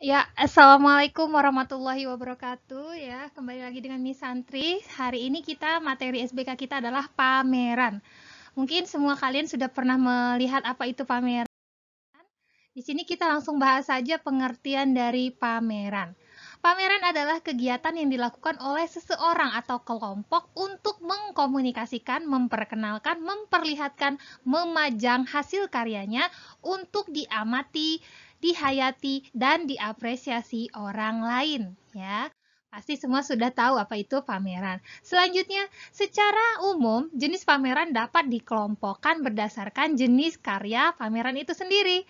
Ya, assalamualaikum warahmatullahi wabarakatuh. Ya, kembali lagi dengan Miss Santri. Hari ini kita materi SBK kita adalah pameran. Mungkin semua kalian sudah pernah melihat apa itu pameran. Di sini kita langsung bahas saja pengertian dari pameran. Pameran adalah kegiatan yang dilakukan oleh seseorang atau kelompok untuk mengkomunikasikan, memperkenalkan, memperlihatkan, memajang hasil karyanya untuk diamati, dihayati, dan diapresiasi orang lain, ya. Pasti semua sudah tahu apa itu pameran. Selanjutnya, secara umum, jenis pameran dapat dikelompokkan berdasarkan jenis karya pameran itu sendiri.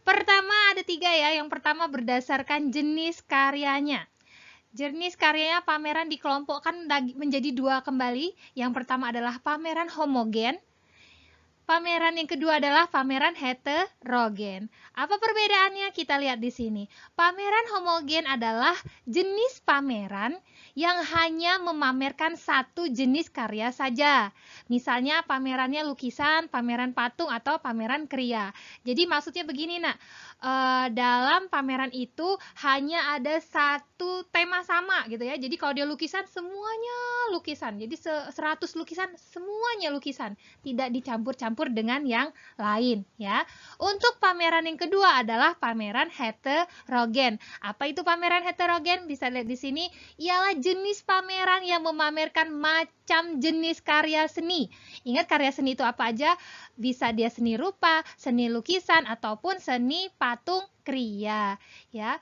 Pertama ada tiga ya. Yang pertama berdasarkan jenis karyanya. Jenis karyanya pameran dikelompokkan menjadi dua kembali. Yang pertama adalah pameran homogen. Pameran yang kedua adalah pameran heterogen. Apa perbedaannya? Kita lihat di sini. Pameran homogen adalah jenis pameran yang hanya memamerkan satu jenis karya saja. Misalnya pamerannya lukisan, pameran patung, atau pameran kriya. Jadi maksudnya begini nak, dalam pameran itu hanya ada satu tema sama gitu ya. Jadi kalau dia lukisan, semuanya lukisan. Jadi 100 lukisan, semuanya lukisan. Tidak dicampur-campur dengan yang lain ya. Untuk pameran yang kedua adalah pameran heterogen. Apa itu pameran heterogen? Bisa lihat di sini, ialah jenis pameran yang memamerkan macam jenis karya seni. Ingat karya seni itu apa aja? Bisa dia seni rupa, seni lukisan, ataupun seni patung kriya ya.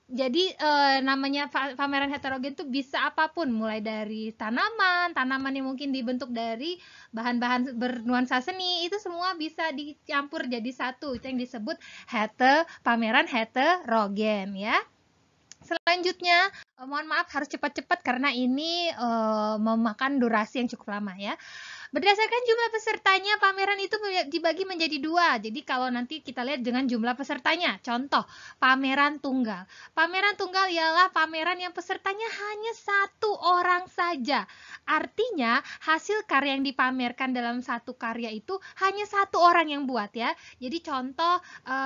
Jadi namanya pameran heterogen itu bisa apapun, mulai dari tanaman yang mungkin dibentuk dari bahan-bahan bernuansa seni, itu semua bisa dicampur jadi satu. Itu yang disebut pameran heterogen ya. Selanjutnya, mohon maaf harus cepat-cepat karena ini memakan durasi yang cukup lama ya. Berdasarkan jumlah pesertanya, pameran itu dibagi menjadi dua. Jadi kalau nanti kita lihat dengan jumlah pesertanya. Contoh, pameran tunggal. Pameran tunggal ialah pameran yang pesertanya hanya satu orang saja. Artinya, hasil karya yang dipamerkan dalam satu karya itu hanya satu orang yang buat ya. Jadi contoh,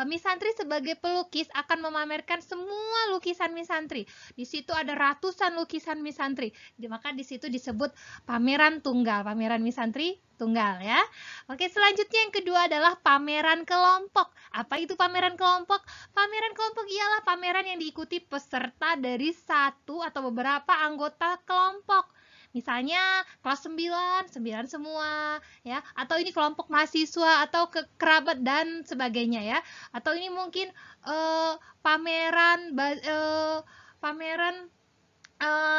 Miss Santri sebagai pelukis akan memamerkan semua lukisan Miss Santri. Di situ ada ratusan lukisan Miss Santri. Maka di situ disebut pameran tunggal, pameran Miss Santri tunggal ya. Oke, selanjutnya yang kedua adalah pameran kelompok. Apa itu pameran kelompok? Pameran kelompok ialah pameran yang diikuti peserta dari satu atau beberapa anggota kelompok. Misalnya kelas 9, 9 semua ya, atau ini kelompok mahasiswa atau kerabat dan sebagainya ya. Atau ini mungkin pameran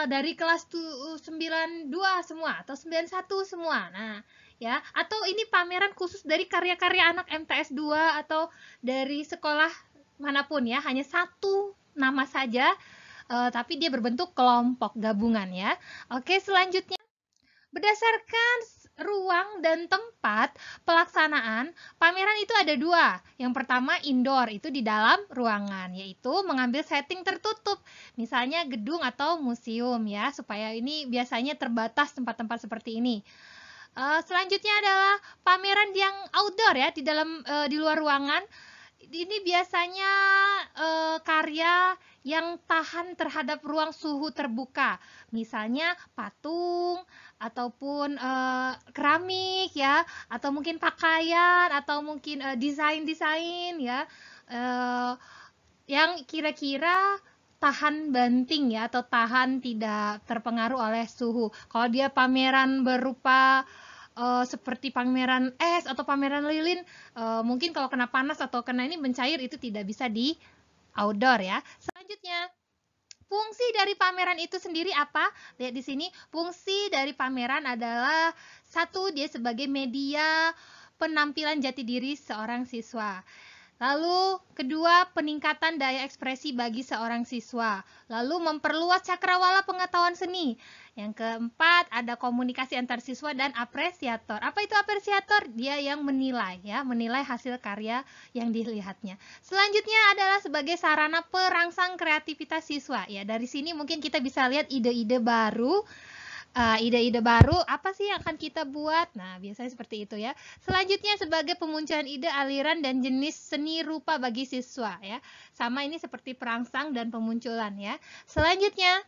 dari kelas 92 semua atau 91 semua. Nah, ya, atau ini pameran khusus dari karya-karya anak MTS 2 atau dari sekolah manapun ya, hanya satu nama saja, tapi dia berbentuk kelompok gabungan ya. Oke, selanjutnya berdasarkan ruang dan tempat pelaksanaan, pameran itu ada dua. Yang pertama indoor, itu di dalam ruangan, yaitu mengambil setting tertutup, misalnya gedung atau museum ya, supaya ini biasanya terbatas tempat-tempat seperti ini. Selanjutnya adalah pameran yang outdoor ya, di luar ruangan. Ini biasanya karya yang tahan terhadap ruang suhu terbuka, misalnya patung ataupun keramik ya, atau mungkin pakaian, atau mungkin desain-desain ya, yang kira-kira tahan banting ya, atau tahan tidak terpengaruh oleh suhu. Kalau dia pameran berupa seperti pameran es atau pameran lilin, mungkin kalau kena panas atau kena ini mencair, itu tidak bisa di outdoor ya. Selanjutnya, fungsi dari pameran itu sendiri apa? Lihat di sini, fungsi dari pameran adalah satu, dia sebagai media penampilan jati diri seorang siswa. Lalu kedua, peningkatan daya ekspresi bagi seorang siswa. Lalu memperluas cakrawala pengetahuan seni. Yang keempat, ada komunikasi antar siswa dan apresiator. Apa itu apresiator? Dia yang menilai ya, menilai hasil karya yang dilihatnya. Selanjutnya adalah sebagai sarana perangsang kreativitas siswa. Ya, dari sini mungkin kita bisa lihat ide-ide baru ide-ide baru, apa sih yang akan kita buat? Nah, biasanya seperti itu ya. Selanjutnya sebagai pemunculan ide, aliran, dan jenis seni rupa bagi siswa ya. Sama ini seperti perangsang dan pemunculan ya. Selanjutnya,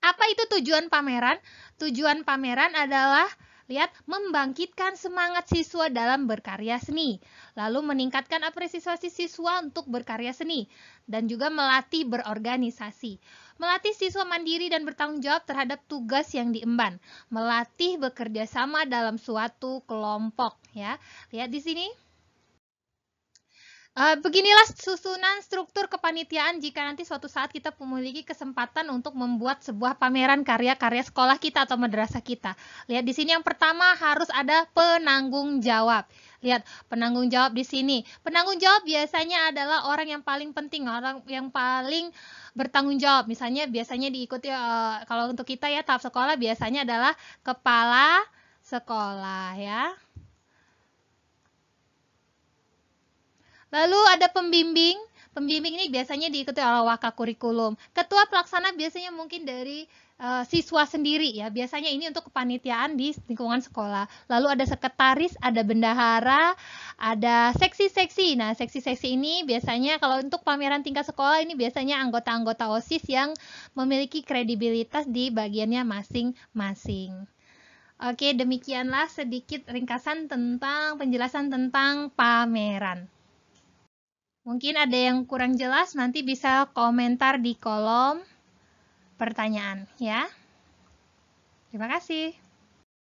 apa itu tujuan pameran? Tujuan pameran adalah lihat, membangkitkan semangat siswa dalam berkarya seni, lalu meningkatkan apresiasi siswa untuk berkarya seni, dan juga melatih berorganisasi. Melatih siswa mandiri dan bertanggung jawab terhadap tugas yang diemban. Melatih bekerja sama dalam suatu kelompok. Ya, lihat di sini. Beginilah susunan struktur kepanitiaan jika nanti suatu saat kita memiliki kesempatan untuk membuat sebuah pameran karya-karya sekolah kita atau madrasah kita. Lihat di sini yang pertama harus ada penanggung jawab. Lihat, penanggung jawab di sini. Penanggung jawab biasanya adalah orang yang paling penting, orang yang paling bertanggung jawab. Misalnya biasanya diikuti kalau untuk kita ya tahap sekolah biasanya adalah kepala sekolah ya. Lalu ada pembimbing. Pembimbing ini biasanya diikuti oleh wakakurikulum. Ketua pelaksana biasanya mungkin dari siswa sendiri ya. Biasanya ini untuk kepanitiaan di lingkungan sekolah. Lalu ada sekretaris, ada bendahara, ada seksi-seksi. Nah, seksi-seksi ini biasanya kalau untuk pameran tingkat sekolah ini biasanya anggota-anggota OSIS yang memiliki kredibilitas di bagiannya masing-masing. Oke, demikianlah sedikit ringkasan tentang penjelasan tentang pameran. Mungkin ada yang kurang jelas, nanti bisa komentar di kolom pertanyaan ya. Terima kasih.